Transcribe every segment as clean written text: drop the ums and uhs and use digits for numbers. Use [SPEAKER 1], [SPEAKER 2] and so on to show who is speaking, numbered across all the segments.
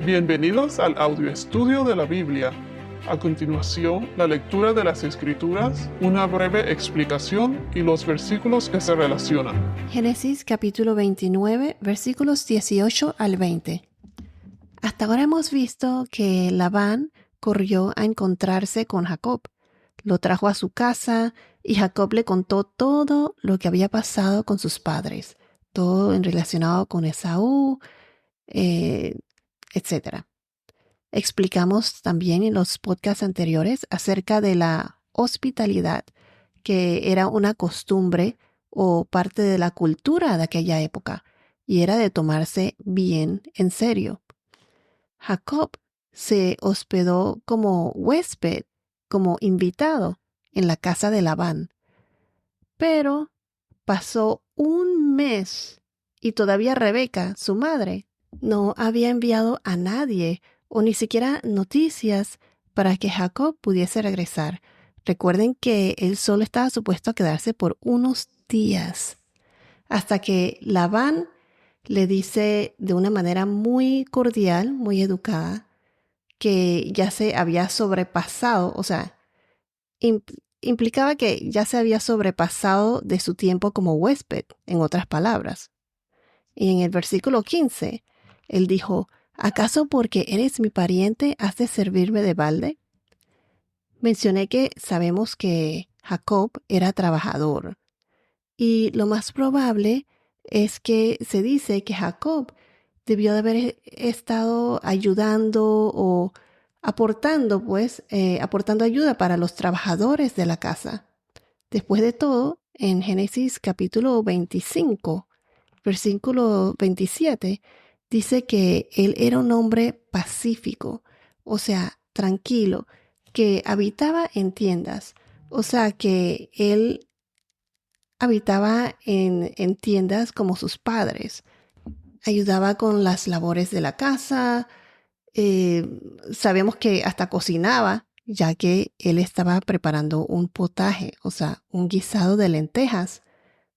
[SPEAKER 1] Bienvenidos al audio estudio de la Biblia. A continuación, la lectura de las Escrituras, una breve explicación y los versículos que se relacionan.
[SPEAKER 2] Génesis capítulo 29, versículos 18 al 20. Hasta ahora hemos visto que Labán corrió a encontrarse con Jacob. Lo trajo a su casa y Jacob le contó todo lo que había pasado con sus padres, todo en relacionado con Esaú, etc. Explicamos también en los podcasts anteriores acerca de la hospitalidad, que era una costumbre o parte de la cultura de aquella época, y era de tomarse bien en serio. Jacob se hospedó como huésped, como invitado, en la casa de Labán. Pero pasó un mes y todavía Rebeca, su madre, no había enviado a nadie o ni siquiera noticias para que Jacob pudiese regresar. Recuerden que él solo estaba supuesto a quedarse por unos días, hasta que Labán le dice de una manera muy cordial, muy educada, que ya se había sobrepasado, o sea, implicaba que ya se había sobrepasado de su tiempo como huésped, en otras palabras. Y en el versículo 15, él dijo, ¿acaso porque eres mi pariente has de servirme de balde? Mencioné que sabemos que Jacob era trabajador. Y lo más probable es que se dice que Jacob debió de haber estado ayudando o aportando, aportando ayuda para los trabajadores de la casa. Después de todo, en Génesis capítulo 25, versículo 27, dice que él era un hombre pacífico, o sea, tranquilo, que habitaba en tiendas, o sea, que él habitaba en tiendas como sus padres. Ayudaba con las labores de la casa. Sabemos que hasta cocinaba, ya que él estaba preparando un potaje, o sea, un guisado de lentejas.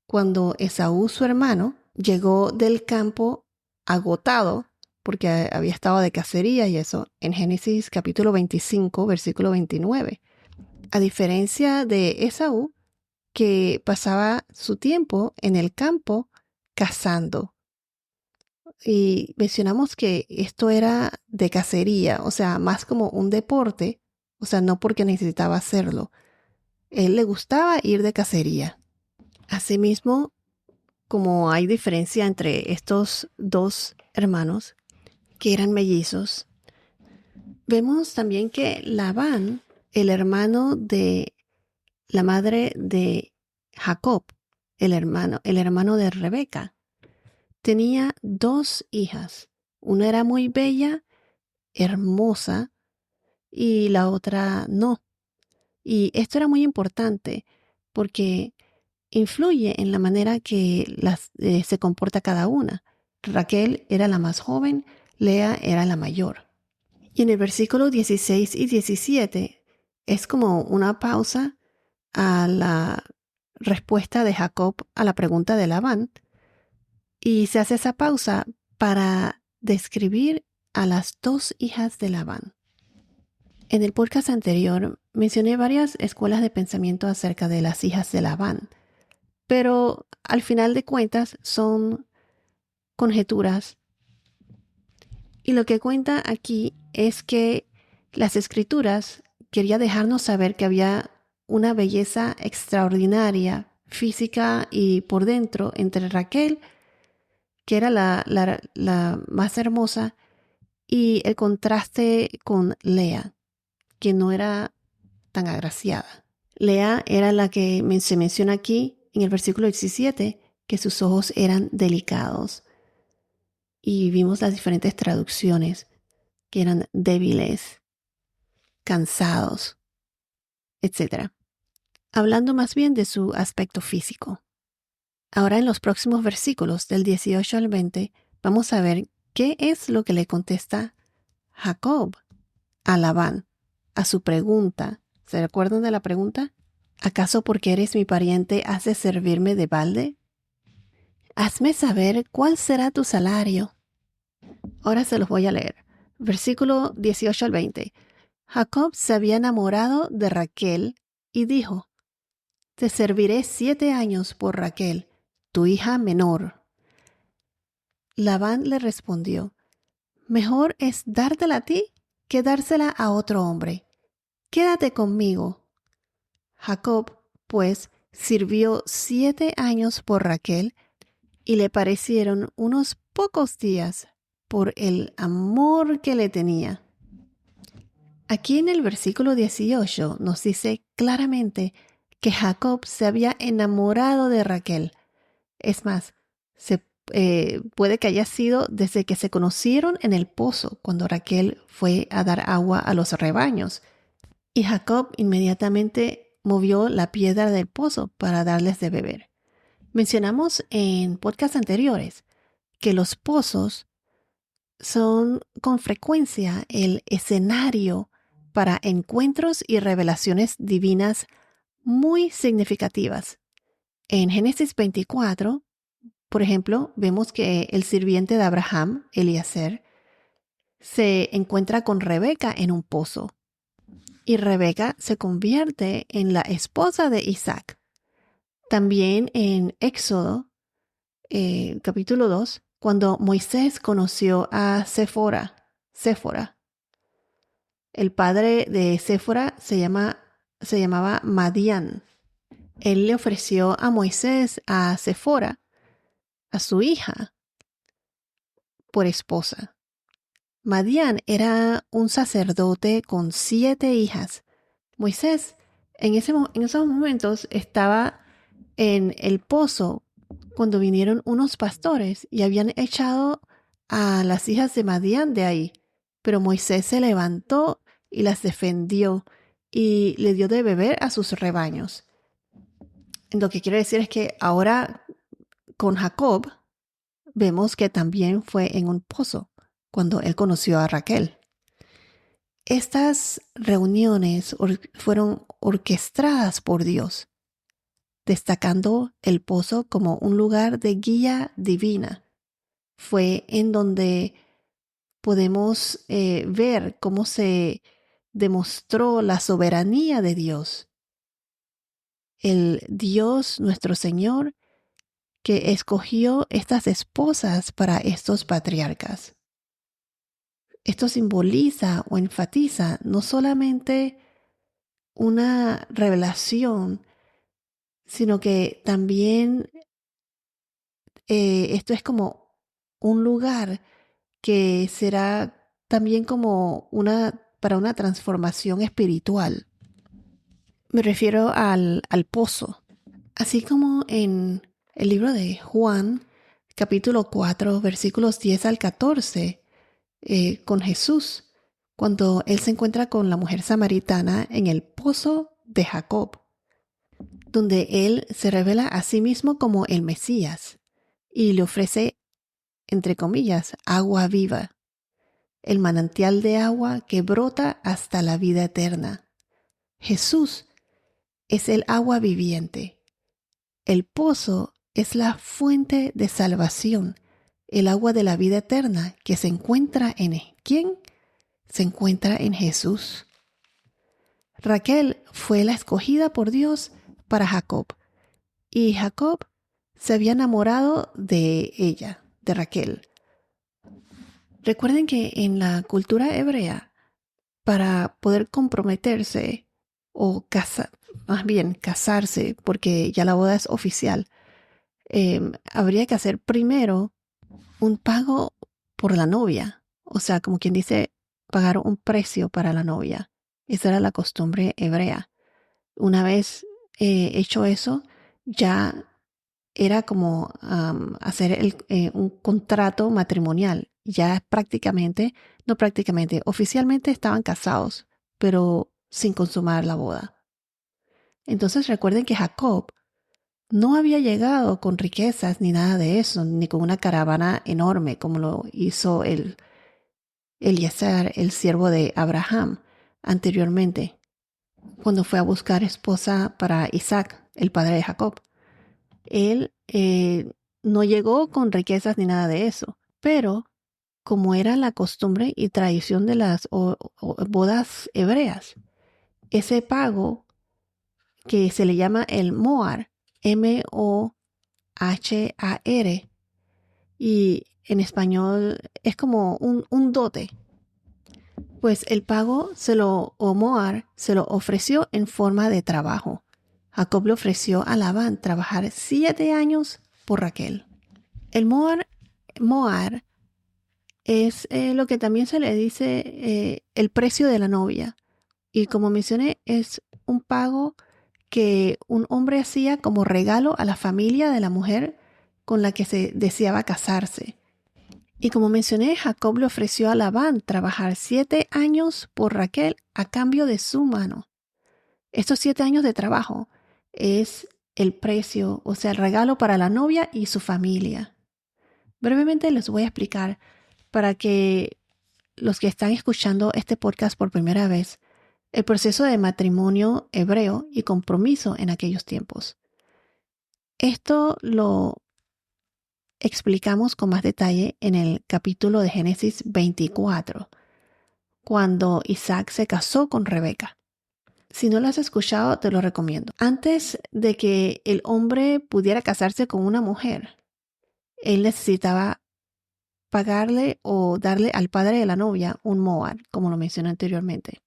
[SPEAKER 2] Cuando Esaú, su hermano, llegó del campo agotado, porque había estado de cacería y eso, en Génesis capítulo 25, versículo 29. A diferencia de Esaú, que pasaba su tiempo en el campo cazando. Y mencionamos que esto era de cacería, o sea, más como un deporte, o sea, no porque necesitaba hacerlo. Él le gustaba ir de cacería. Asimismo, como hay diferencia entre estos dos hermanos, que eran mellizos, vemos también que Labán, el hermano de la madre de Jacob, el hermano de Rebeca, tenía dos hijas. Una era muy bella, hermosa, y la otra no. Y esto era muy importante porque influye en la manera que se comporta cada una. Raquel era la más joven, Lea era la mayor. Y en el versículo 16 y 17 es como una pausa a la respuesta de Jacob a la pregunta de Labán. Y se hace esa pausa para describir a las dos hijas de Labán. En el podcast anterior mencioné varias escuelas de pensamiento acerca de las hijas de Labán, pero al final de cuentas son conjeturas. Y lo que cuenta aquí es que las escrituras quería dejarnos saber que había una belleza extraordinaria, física y por dentro, entre Raquel, que era la más hermosa, y el contraste con Lea, que no era tan agraciada. Lea era la que se menciona aquí en el versículo 17, que sus ojos eran delicados. Y vimos las diferentes traducciones, que eran débiles, cansados, etc. Hablando más bien de su aspecto físico. Ahora en los próximos versículos del 18 al 20 vamos a ver qué es lo que le contesta Jacob a Labán, a su pregunta. ¿Se recuerdan de la pregunta? ¿Acaso porque eres mi pariente has de servirme de balde? Hazme saber cuál será tu salario. Ahora se los voy a leer. Versículo 18 al 20. Jacob se había enamorado de Raquel y dijo: Te serviré 7 años por Raquel, tu hija menor. Labán le respondió: Mejor es dártela a ti que dársela a otro hombre. Quédate conmigo. Jacob, pues, sirvió 7 años por Raquel y le parecieron unos pocos días por el amor que le tenía. Aquí en el versículo 18 nos dice claramente que Jacob se había enamorado de Raquel. Es más, puede que haya sido desde que se conocieron en el pozo, cuando Raquel fue a dar agua a los rebaños. Y Jacob inmediatamente movió la piedra del pozo para darles de beber. Mencionamos en podcasts anteriores que los pozos son con frecuencia el escenario para encuentros y revelaciones divinas muy significativas. En Génesis 24, por ejemplo, vemos que el sirviente de Abraham, Eliezer, se encuentra con Rebeca en un pozo y Rebeca se convierte en la esposa de Isaac. También en Éxodo, capítulo 2, cuando Moisés conoció a Séfora, el padre de Séfora se llamaba Madián. Él le ofreció a Moisés a Séfora, a su hija, por esposa. Madián era un sacerdote con 7 hijas. Moisés en esos momentos estaba en el pozo cuando vinieron unos pastores y habían echado a las hijas de Madián de ahí. Pero Moisés se levantó y las defendió y le dio de beber a sus rebaños. Lo que quiero decir es que ahora con Jacob vemos que también fue en un pozo cuando él conoció a Raquel. Estas reuniones fueron orquestadas por Dios, destacando el pozo como un lugar de guía divina. Fue en donde podemos ver cómo se demostró la soberanía de Dios. El Dios, nuestro Señor, que escogió estas esposas para estos patriarcas. Esto simboliza o enfatiza no solamente una revelación, sino que también esto es como un lugar que será también como para una transformación espiritual. Me refiero al pozo. Así como en el libro de Juan, capítulo 4, versículos 10 al 14, con Jesús, cuando él se encuentra con la mujer samaritana en el pozo de Jacob, donde él se revela a sí mismo como el Mesías y le ofrece, entre comillas, agua viva, el manantial de agua que brota hasta la vida eterna. Jesús es el agua viviente. El pozo es la fuente de salvación, el agua de la vida eterna que se encuentra en ¿quién? Se encuentra en Jesús. Raquel fue la escogida por Dios para Jacob, y Jacob se había enamorado de ella, de Raquel. Recuerden que en la cultura hebrea, para poder comprometerse o casarse, porque ya la boda es oficial, habría que hacer primero un pago por la novia. O sea, como quien dice, pagar un precio para la novia. Esa era la costumbre hebrea. Una vez hecho eso, ya era como hacer un contrato matrimonial. Ya oficialmente estaban casados, pero sin consumar la boda. Entonces recuerden que Jacob no había llegado con riquezas ni nada de eso, ni con una caravana enorme como lo hizo Eliezer, el siervo de Abraham, anteriormente, cuando fue a buscar esposa para Isaac, el padre de Jacob. Él no llegó con riquezas ni nada de eso, pero como era la costumbre y tradición de las bodas hebreas. Ese pago que se le llama el mohar, M-O-H-A-R, y en español es como un dote. Pues el pago o mohar se lo ofreció en forma de trabajo. Jacob le ofreció a Labán trabajar 7 años por Raquel. El mohar es lo que también se le dice el precio de la novia. Y como mencioné, es un pago que un hombre hacía como regalo a la familia de la mujer con la que se deseaba casarse. Y como mencioné, Jacob le ofreció a Labán trabajar 7 años por Raquel a cambio de su mano. Estos 7 años de trabajo es el precio, o sea, el regalo para la novia y su familia. Brevemente les voy a explicar para que los que están escuchando este podcast por primera vez, el proceso de matrimonio hebreo y compromiso en aquellos tiempos. Esto lo explicamos con más detalle en el capítulo de Génesis 24, cuando Isaac se casó con Rebeca. Si no lo has escuchado, te lo recomiendo. Antes de que el hombre pudiera casarse con una mujer, él necesitaba pagarle o darle al padre de la novia un mohar, como lo mencioné anteriormente.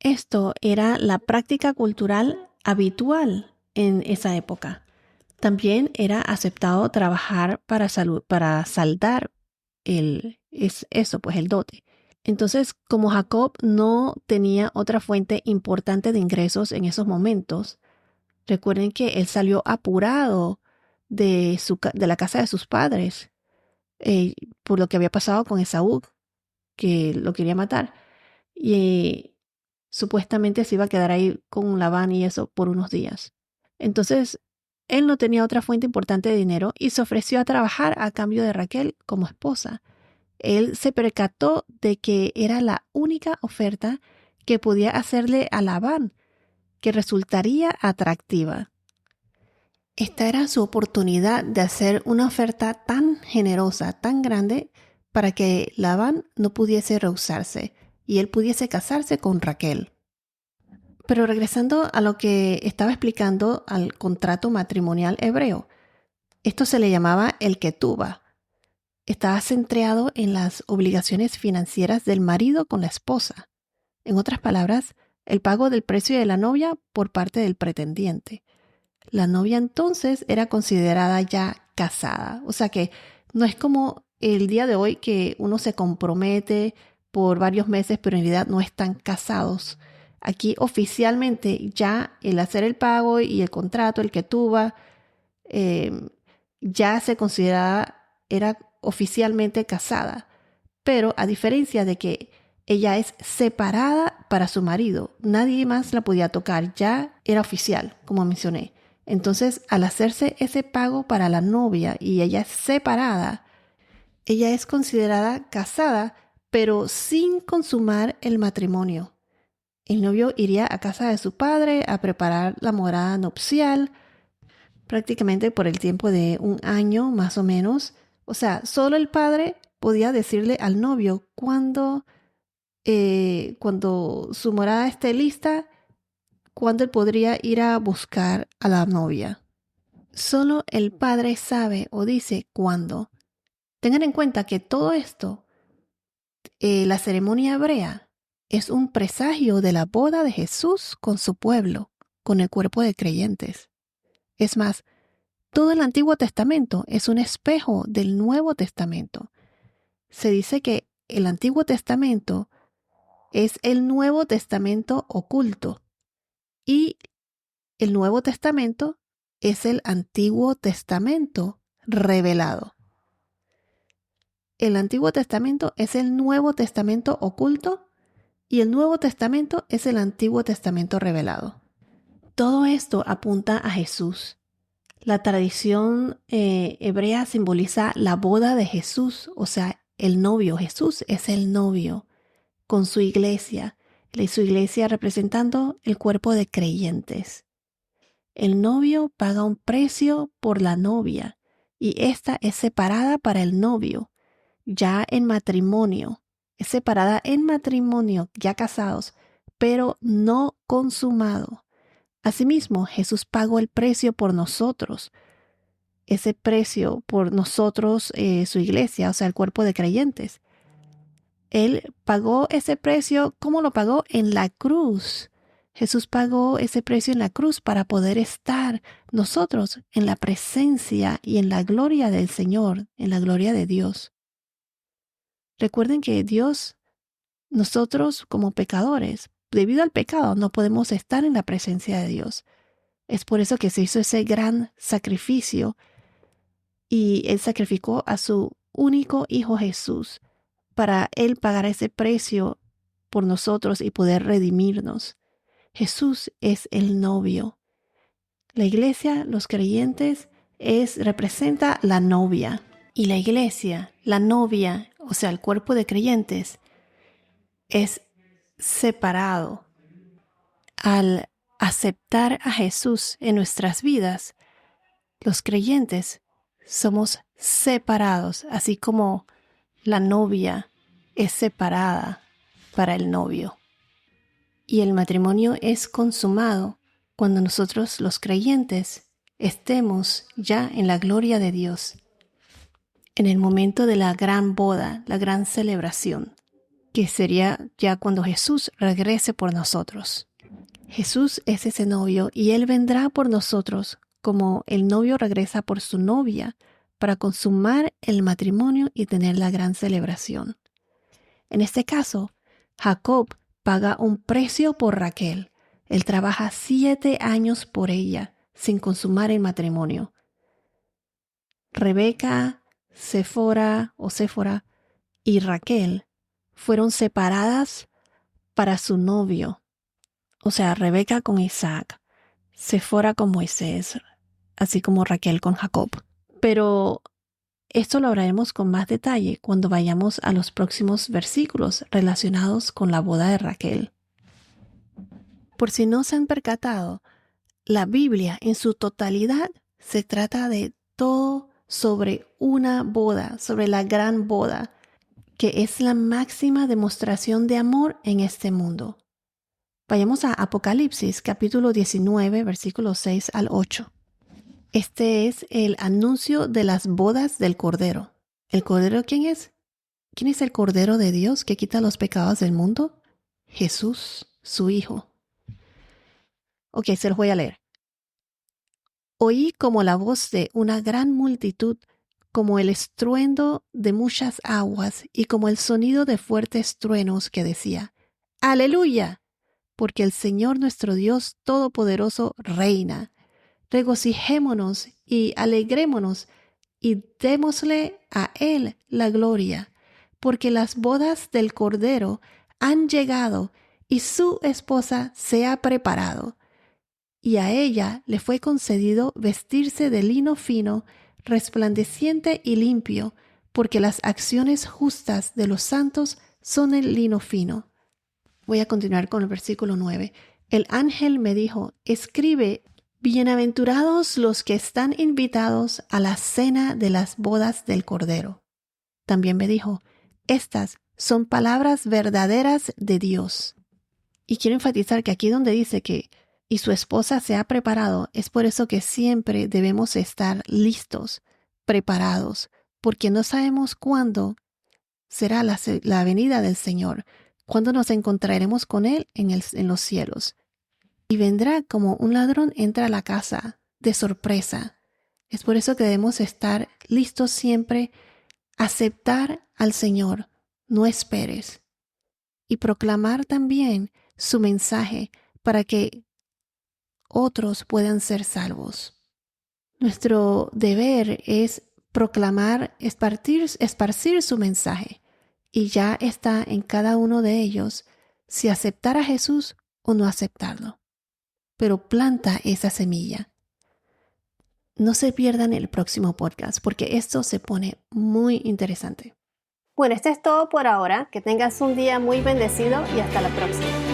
[SPEAKER 2] Esto era la práctica cultural habitual en esa época. También era aceptado trabajar para saldar el dote. Entonces, como Jacob no tenía otra fuente importante de ingresos en esos momentos, recuerden que él salió apurado de la casa de sus padres por lo que había pasado con Esaú, que lo quería matar. Y supuestamente se iba a quedar ahí con Labán y eso por unos días. Entonces, él no tenía otra fuente importante de dinero y se ofreció a trabajar a cambio de Raquel como esposa. Él se percató de que era la única oferta que podía hacerle a Labán, que resultaría atractiva. Esta era su oportunidad de hacer una oferta tan generosa, tan grande, para que Labán no pudiese rehusarse y él pudiese casarse con Raquel. Pero regresando a lo que estaba explicando al contrato matrimonial hebreo, esto se le llamaba el ketubah. Estaba centrado en las obligaciones financieras del marido con la esposa. En otras palabras, el pago del precio de la novia por parte del pretendiente. La novia entonces era considerada ya casada. O sea que no es como el día de hoy que uno se compromete por varios meses, pero en realidad no están casados. Aquí oficialmente ya el hacer el pago y el contrato, el ketubah, ya se era oficialmente casada. Pero a diferencia de que ella es separada para su marido, nadie más la podía tocar, ya era oficial, como mencioné. Entonces, al hacerse ese pago para la novia y ella es separada, ella es considerada casada, pero sin consumar el matrimonio. El novio iría a casa de su padre a preparar la morada nupcial, prácticamente por el tiempo de 1 año más o menos. O sea, solo el padre podía decirle al novio cuando su morada esté lista, cuándo él podría ir a buscar a la novia. Solo el padre sabe o dice cuándo. Tengan en cuenta que todo esto, la ceremonia hebrea, es un presagio de la boda de Jesús con su pueblo, con el cuerpo de creyentes. Es más, todo el Antiguo Testamento es un espejo del Nuevo Testamento. Se dice que el Antiguo Testamento es el Nuevo Testamento oculto y el Nuevo Testamento es el Antiguo Testamento revelado. El Antiguo Testamento es el Nuevo Testamento oculto y el Nuevo Testamento es el Antiguo Testamento revelado. Todo esto apunta a Jesús. La tradición hebrea simboliza la boda de Jesús, o sea, el novio. Jesús es el novio con su iglesia, y su iglesia representando el cuerpo de creyentes. El novio paga un precio por la novia y ésta es separada para el novio. ya en matrimonio, es separada en matrimonio, ya casados, pero no consumado. Asimismo, Jesús pagó el precio por nosotros. Ese precio por nosotros, su iglesia, o sea, el cuerpo de creyentes. Él pagó ese precio, ¿cómo lo pagó? En la cruz. Jesús pagó ese precio en la cruz para poder estar nosotros en la presencia y en la gloria del Señor, en la gloria de Dios. Recuerden que Dios, nosotros como pecadores, debido al pecado, no podemos estar en la presencia de Dios. Es por eso que se hizo ese gran sacrificio y Él sacrificó a su único Hijo Jesús para Él pagar ese precio por nosotros y poder redimirnos. Jesús es el novio. La iglesia, los creyentes, representa la novia. Y la iglesia, la novia, o sea, el cuerpo de creyentes, es separado. Al aceptar a Jesús en nuestras vidas, los creyentes somos separados, así como la novia es separada para el novio. Y el matrimonio es consumado cuando nosotros, los creyentes, estemos ya en la gloria de Dios, en el momento de la gran boda, la gran celebración, que sería ya cuando Jesús regrese por nosotros. Jesús es ese novio y Él vendrá por nosotros como el novio regresa por su novia para consumar el matrimonio y tener la gran celebración. En este caso, Jacob paga un precio por Raquel. Él trabaja 7 años por ella sin consumar el matrimonio. Rebeca, Séfora y Raquel fueron separadas para su novio. O sea, Rebeca con Isaac, Séfora con Moisés, así como Raquel con Jacob. Pero esto lo hablaremos con más detalle cuando vayamos a los próximos versículos relacionados con la boda de Raquel. Por si no se han percatado, la Biblia en su totalidad se trata de todo sobre una boda, sobre la gran boda, que es la máxima demostración de amor en este mundo. Vayamos a Apocalipsis, capítulo 19, versículos 6 al 8. Este es el anuncio de las bodas del Cordero. ¿El Cordero quién es? ¿Quién es el Cordero de Dios que quita los pecados del mundo? Jesús, su Hijo. Ok, se los voy a leer. Oí como la voz de una gran multitud, como el estruendo de muchas aguas y como el sonido de fuertes truenos que decía, ¡Aleluya! Porque el Señor nuestro Dios Todopoderoso reina. Regocijémonos y alegrémonos y démosle a Él la gloria, porque las bodas del Cordero han llegado y su esposa se ha preparado. Y a ella le fue concedido vestirse de lino fino, resplandeciente y limpio, porque las acciones justas de los santos son el lino fino. Voy a continuar con el versículo 9. El ángel me dijo, escribe, bienaventurados los que están invitados a la cena de las bodas del Cordero. También me dijo, estas son palabras verdaderas de Dios. Y quiero enfatizar que aquí donde dice que y su esposa se ha preparado, es por eso que siempre debemos estar listos, preparados, porque no sabemos cuándo será la venida del Señor, cuándo nos encontraremos con Él en los cielos. Y vendrá como un ladrón entra a la casa, de sorpresa. Es por eso que debemos estar listos siempre, aceptar al Señor, no esperes. Y proclamar también su mensaje para que otros puedan ser salvos. Nuestro deber es proclamar, esparcir su mensaje, y ya está en cada uno de ellos si aceptar a Jesús o no aceptarlo. Pero planta esa semilla. No se pierdan el próximo podcast porque esto se pone muy interesante. Bueno, esto es todo por ahora. Que tengas un día muy bendecido y hasta la próxima.